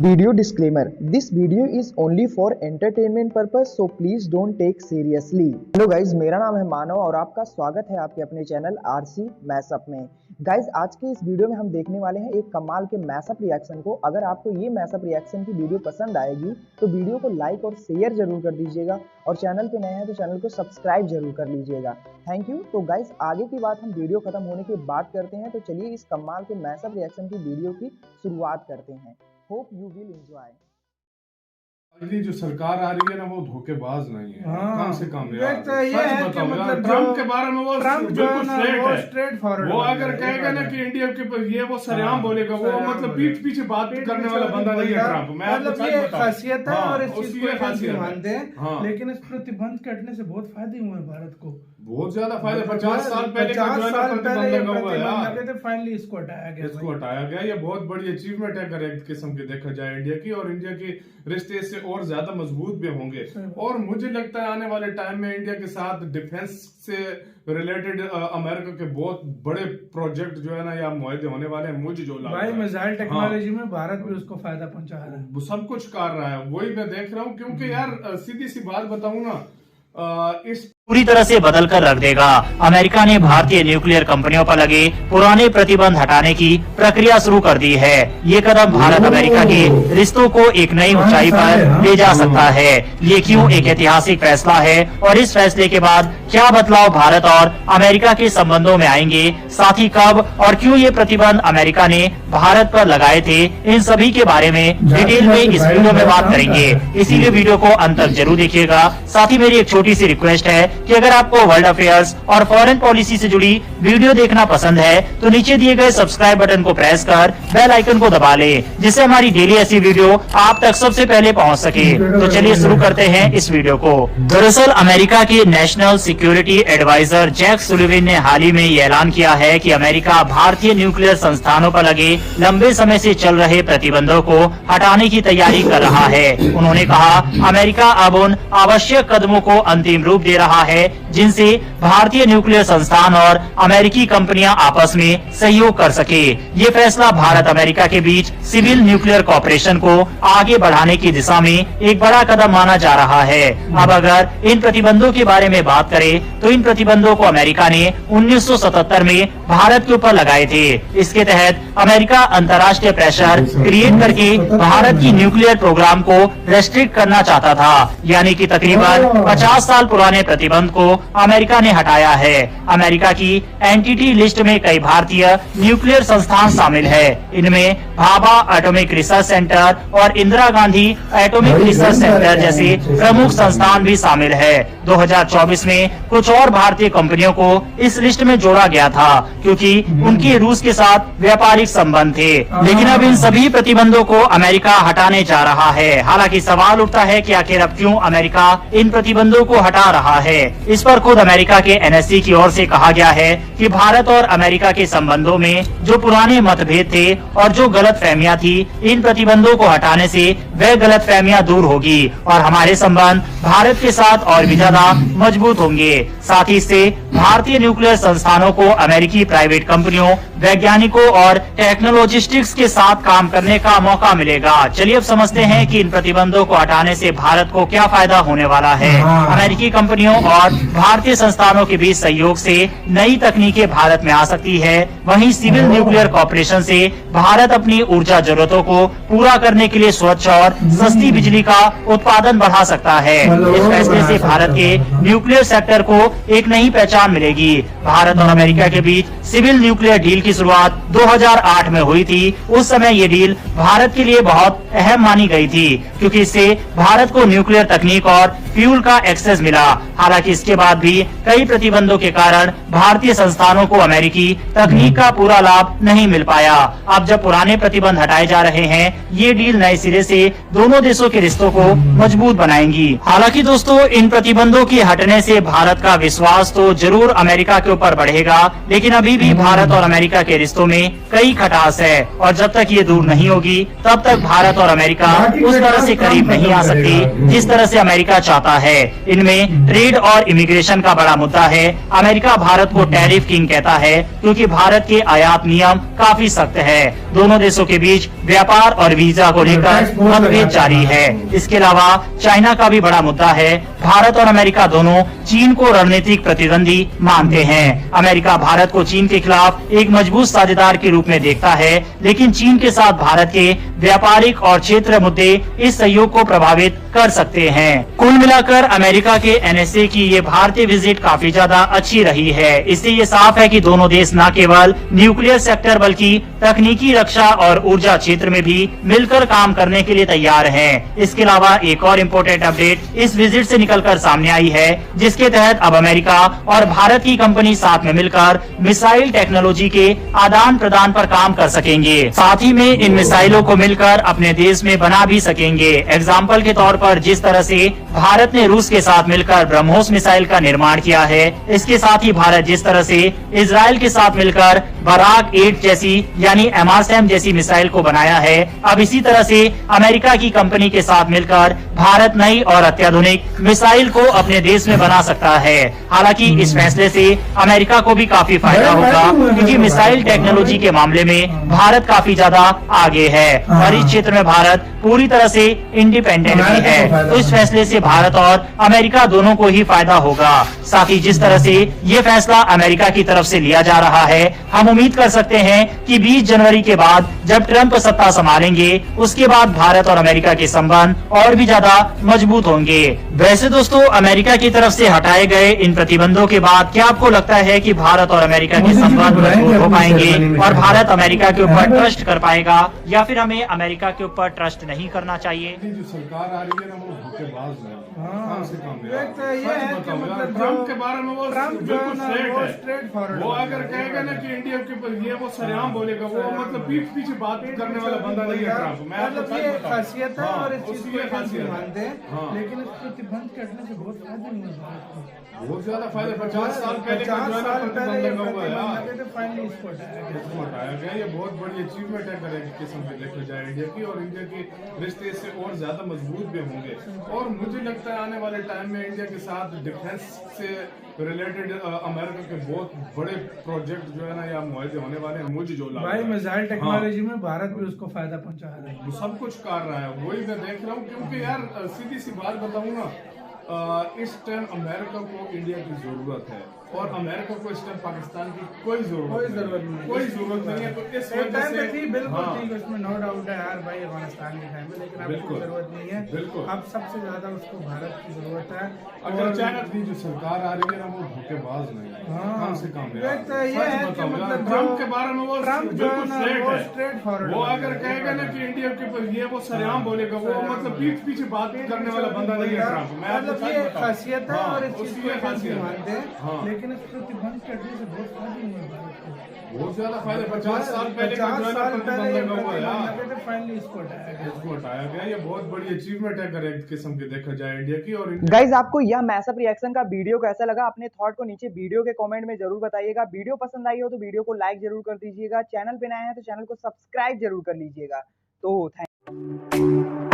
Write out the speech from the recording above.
Video disclaimer: This video is only for entertainment purpose, so please don't take seriously. Hello guys, मेरा नाम है मानव और आपका स्वागत है आपके अपने चैनल आरसी मैशअप में। गाइज, आज के इस वीडियो में हम देखने वाले हैं एक कमाल के मैशअप रिएक्शन को। अगर आपको ये मैशअप रिएक्शन की वीडियो पसंद आएगी तो वीडियो को लाइक और शेयर जरूर कर दीजिएगा और चैनल पे नए हैं तो चैनल को सब्सक्राइब जरूर कर लीजिएगा। Thank you. तो गाइज, आगे की बात हम वीडियो खत्म होने के बाद करते हैं। तो चलिए इस कमाल के मैशअप रिएक्शन की वीडियो की शुरुआत करते हैं। Hope you will enjoy. अगली जो सरकार आ रही है ना, वो धोखेबाज नहीं है। कम से कम यार, तो ये है कि मतलब ट्रम्प के बारे में वो बिल्कुल स्ट्रेट फॉरवर्ड। वो अगर कहेगा ना कि इंडिया के ये वो सरेआम बोलेगा, वो मतलब पीठ पीछे बात करने वाला बंदा नहीं है ट्रम्प। मैं आपको सच बताऊं, खासियत है और इस चीज को खासियत मानते हैं। लेकिन इस प्रतिबंध कटने से बहुत फायदे हुए हैं भारत को, बहुत ज्यादा फायदा। 50 साल पहले फाइनली इसको हटाया गया। ये बहुत बड़ी अचीवमेंट है अगर एक किस्म की देखा जाए इंडिया की, और इंडिया के रिश्ते इससे और ज्यादा मजबूत भी होंगे। और मुझे लगता है आने वाले टाइम में इंडिया के साथ डिफेंस से रिलेटेड अमेरिका के बहुत बड़े प्रोजेक्ट जो है ना या मुआहदे होने वाले हैं। मुझे जो लगता है मिसाइल टेक्नोलॉजी में भारत भी उसको फायदा पहुंचा रहा है, वो सब कुछ कर रहा है। वही मैं देख रहा हूँ, क्योंकि यार सीधी सी बात बताऊं ना, इस पूरी तरह से बदल कर रख देगा। अमेरिका ने भारतीय न्यूक्लियर कंपनियों पर लगे पुराने प्रतिबंध हटाने की प्रक्रिया शुरू कर दी है। ये कदम भारत अमेरिका के रिश्तों को एक नई ऊंचाई पर ले जा सकता है। ये क्यों एक ऐतिहासिक फैसला है और इस फैसले के बाद क्या बदलाव भारत और अमेरिका के संबंधों में आएंगे, साथ ही कब और क्यों ये प्रतिबंध अमेरिका ने भारत पर लगाए थे, इन सभी के बारे में डिटेल में इस वीडियो में बात करेंगे। इसीलिए वीडियो को अंत तक जरूर देखिएगा। साथ ही मेरी एक छोटी सी रिक्वेस्ट है कि अगर आपको वर्ल्ड अफेयर्स और फॉरेन पॉलिसी से जुड़ी वीडियो देखना पसंद है तो नीचे दिए गए सब्सक्राइब बटन को प्रेस कर बेल आइकन को दबा ले, जिससे हमारी डेली ऐसी वीडियो आप तक सबसे पहले पहुंच सके। तो चलिए शुरू करते हैं इस वीडियो को। दरअसल अमेरिका के national security adviser Jack Sullivan ने हाल ही में ये ऐलान किया है कि अमेरिका भारतीय न्यूक्लियर संस्थानों पर लगे लंबे समय से चल रहे प्रतिबंधों को हटाने की तैयारी कर रहा है। उन्होंने कहा, अमेरिका अब उन आवश्यक कदमों को अंतिम रूप दे रहा है जिनसे भारतीय न्यूक्लियर संस्थान और अमेरिकी कंपनियां आपस में सहयोग कर सके। ये फैसला भारत अमेरिका के बीच सिविल न्यूक्लियर कॉपरेशन को आगे बढ़ाने की दिशा में एक बड़ा कदम माना जा रहा है। अब अगर इन प्रतिबंधों के बारे में बात करें तो इन प्रतिबंधों को अमेरिका ने 1977 में भारत के ऊपर लगाए थे। इसके तहत अमेरिका अंतर्राष्ट्रीय प्रेशर क्रिएट करके भारत की न्यूक्लियर प्रोग्राम को रेस्ट्रिक्ट करना चाहता था, यानी कि तकरीबन 50 साल पुराने प्रतिबंध को अमेरिका ने हटाया है। अमेरिका की एंटिटी लिस्ट में कई भारतीय न्यूक्लियर संस्थान शामिल है। इनमें भाभा एटॉमिक रिसर्च सेंटर और Indira Gandhi atomic research centre जैसे प्रमुख संस्थान भी शामिल है। 2024 में कुछ और भारतीय कंपनियों को इस लिस्ट में जोड़ा गया था क्योंकि उनके रूस के साथ व्यापारिक संबंध थे, लेकिन अब इन सभी प्रतिबंधों को अमेरिका हटाने जा रहा है। हालांकि सवाल उठता है कि आखिर अब क्यों अमेरिका इन प्रतिबंधों को हटा रहा है। इस पर खुद अमेरिका के एनएससी की ओर से कहा गया है कि भारत और अमेरिका के संबंधों में जो पुराने मतभेद थे और जो गलतफहमियां थी, इन प्रतिबंधों को हटाने से वह गलतफहमियां दूर होगी और हमारे संबंध भारत के साथ और भी ज्यादा मजबूत होंगे। साथ ही इससे भारतीय न्यूक्लियर संस्थानों को अमेरिकी प्राइवेट कंपनियों, वैज्ञानिकों और टेक्नोलॉजिस्टिक्स के साथ काम करने का मौका मिलेगा। चलिए अब समझते हैं कि इन प्रतिबंधों को हटाने से भारत को क्या फायदा होने वाला है। अमेरिकी कंपनियों और भारतीय संस्थानों के बीच सहयोग से नई तकनीकें भारत में आ सकती है। वहीं सिविल न्यूक्लियर कॉर्पोरेशन से भारत अपनी ऊर्जा जरूरतों को पूरा करने के लिए स्वच्छ और सस्ती बिजली का उत्पादन बढ़ा सकता है। इस फैसले से भारत के न्यूक्लियर सेक्टर को एक नई पहचान मिलेगी। भारत और अमेरिका के बीच सिविल न्यूक्लियर डील की शुरुआत 2008 में हुई थी। उस समय ये डील भारत के लिए बहुत अहम मानी गई थी क्योंकि इससे भारत को न्यूक्लियर तकनीक और फ्यूल का एक्सेस मिला। हालांकि इसके बाद भी कई प्रतिबंधों के कारण भारतीय संस्थानों को अमेरिकी तकनीक का पूरा लाभ नहीं मिल पाया। अब जब पुराने प्रतिबंध हटाए जा रहे हैं, ये डील नए सिरे से दोनों देशों के रिश्तों को मजबूत बनाएंगी। हालांकि दोस्तों, इन प्रतिबंधों के हटने से भारत का विश्वास तो जरूर अमेरिका के ऊपर बढ़ेगा, लेकिन अभी भी भारत और अमेरिका के रिश्तों में कई खटास है और जब तक ये दूर नहीं होगी तब तक भारत और अमेरिका उस तरह से से करीब नहीं आ सकती जिस तरह से अमेरिका चाहता है। इनमें ट्रेड और इमिग्रेशन का बड़ा मुद्दा है। अमेरिका भारत को टैरिफ किंग कहता है क्योंकि भारत के आयात नियम काफी सख्त है। दोनों देशों के बीच व्यापार और वीजा को लेकर मतभेद जारी है। इसके अलावा चाइना का भी बड़ा मुद्दा है। भारत और अमेरिका दोनों चीन को रणनीतिक प्रतिद्वंदी मानते हैं। अमेरिका भारत को चीन के खिलाफ एक मजबूत साझेदार के रूप में देखता है, लेकिन चीन के साथ भारत के व्यापारिक और क्षेत्रीय मुद्दे इस सहयोग को प्रभावित कर सकते हैं। कुल मिलाकर अमेरिका के एनएसए की ये भारतीय विजिट काफी ज्यादा अच्छी रही है। इससे ये साफ है कि दोनों देश न केवल न्यूक्लियर सेक्टर बल्कि तकनीकी, रक्षा और ऊर्जा क्षेत्र में भी मिलकर काम करने के लिए तैयार हैं। इसके अलावा एक और इम्पोर्टेंट अपडेट इस विजिट से निकलकर सामने आई है, जिसके तहत अब अमेरिका और भारत की कंपनी साथ में मिलकर मिसाइल टेक्नोलॉजी के आदान प्रदान पर काम कर सकेंगे। साथ ही में इन मिसाइलों को मिलकर अपने देश में बना भी सकेंगे। एग्जाम्पल के तौर पर जिस तरह से भारत ने रूस के साथ मिलकर ब्रह्मोस मिसाइल का निर्माण किया है, इसके साथ ही भारत जिस तरह से इजराइल के साथ मिलकर बराक 8 जैसी यानी एमआरसैम जैसी मिसाइल को बनाया है, अब इसी तरह से अमेरिका की कंपनी के साथ मिलकर भारत नई और अत्याधुनिक मिसाइल को अपने देश में बना सकता है। हालांकि इस फैसले से अमेरिका को भी काफी फायदा होगा, क्योंकि मिसाइल टेक्नोलॉजी के मामले में भारत काफी ज्यादा आगे है और इस क्षेत्र में भारत पूरी तरह से इंडिपेंडेंट भी है। तो इस फैसले से भारत और अमेरिका दोनों को ही फायदा होगा। साथ ही जिस तरह से ये फैसला अमेरिका की तरफ से लिया जा रहा है, हम उम्मीद कर सकते हैं कि 20 जनवरी के बाद जब ट्रंप सत्ता संभालेंगे, उसके बाद भारत और अमेरिका के संबंध और भी ज्यादा मजबूत होंगे। वैसे दोस्तों, अमेरिका की तरफ से हटाए गए इन प्रतिबंधों के बाद क्या आपको लगता है कि भारत और अमेरिका के संबंध मजबूत हो पाएंगे और भारत अमेरिका के ऊपर ट्रस्ट कर पाएगा, या फिर हमें अमेरिका के ऊपर ट्रस्ट नहीं करना चाहिए? जो सरकार आ रही है ना, वो धोखेबाज है। हाँ, से काम एक तो ये है कि मतलब ट्रम्प के बारे में वो ट्रम्प जो बिल्कुल है ना, वो स्ट्रेट स्ट्रेट है। फॉरवर्ड वो अगर कहेगा ना कि इंडिया के ऊपर ये वो सरेआम बोलेगा, वो मतलब पीठ पीछे बात करने वाला बंदा नहीं है ट्रम्प। मैं आपको मतलब सच ये बताऊं। खासियत है और इस चीज उसकी को ये हम खासियत है। मानते हैं, हाँ। लेकिन इस प्रतिबंध कटने से बहुत फायदा नहीं हुआ भारत को। बहुत ज्यादा फायदा 50 साल पहले का जो है ना प्रतिबंध लगा हुआ है यार, फाइनली इसको हटाया गया। इसको हटाया गया। ये बहुत बड़ी अचीवमेंट है अगर एक किस्म से देखा जाए इंडिया की, और इंडिया के रिश्ते इससे और ज्यादा मजबूत भी होंगे। और मुझे लगता है आने वाले टाइम में इंडिया के साथ डिफेंस से रिलेटेड अमेरिका के बहुत बड़े प्रोजेक्ट जो है ना या मुआहदे होने वाले हैं। मुझे जो लग रहा भाई है मिसाइल टेक्नोलॉजी में भारत भी उसको फायदा पहुंचा रहा है। वो सब कुछ कर रहा है, वही मैं देख रहा हूँ। क्योंकि यार सीधी सी बात बताऊँ ना, इस टाइम अमेरिका को इंडिया की जरूरत है और अमेरिका को इस टाइम पाकिस्तान की कोई जरूरत नहीं, कोई जरूरत नहीं है। तो इस वजह से थी बिल्कुल हाँ, ठीक, उसमें नो डाउट है यार भाई, अफगानिस्तान के टाइम में, लेकिन अब बिल्कुल, कोई जरूरत नहीं है। बिल्कुल। अब सबसे ज्यादा उसको भारत की जरूरत है। अगर चाइना की जो सरकार आ रही है ना, वो धोखेबाज नहीं है। हाँ, कम से कम एक तो ये है कि मतलब ट्रम्प के बारे में वो ट्रम्प जो है बिल्कुल ना, स्ट्रेट वो है। स्ट्रेट फॉरवर्ड वो अगर कहेगा ना कि इंडिया के ऊपर ये वो सरेआम बोलेगा, वो मतलब पीठ पीछे बात करने वाला बंदा नहीं है ट्रम्प। मैं आपको मतलब सच ये बताऊं। खासियत है हाँ, और इस चीज उसकी को ये हम खासियत है। मानते हैं, हाँ। लेकिन इस प्रतिबंध कटने से बहुत फायदा नहीं हुआ भारत को। बहुत ज्यादा फायदा 50 साल पहले का जो है ना प्रतिबंध लगा हुआ है यार, फाइनली इसको हटाया गया। इसको हटाया गया। ये बहुत बड़ी अचीवमेंट है अगर एक किस्म की देखा जाए इंडिया की। और गाइज आपको यह मैसअप रिएक्शन का वीडियो कैसा लगा, अपने थॉट को नीचे वीडियो के कमेंट में जरूर बताइएगा। वीडियो पसंद आई हो तो वीडियो को लाइक जरूर कर दीजिएगा। चैनल पे नए हैं तो चैनल को सब्सक्राइब जरूर कर लीजिएगा। तो थैंक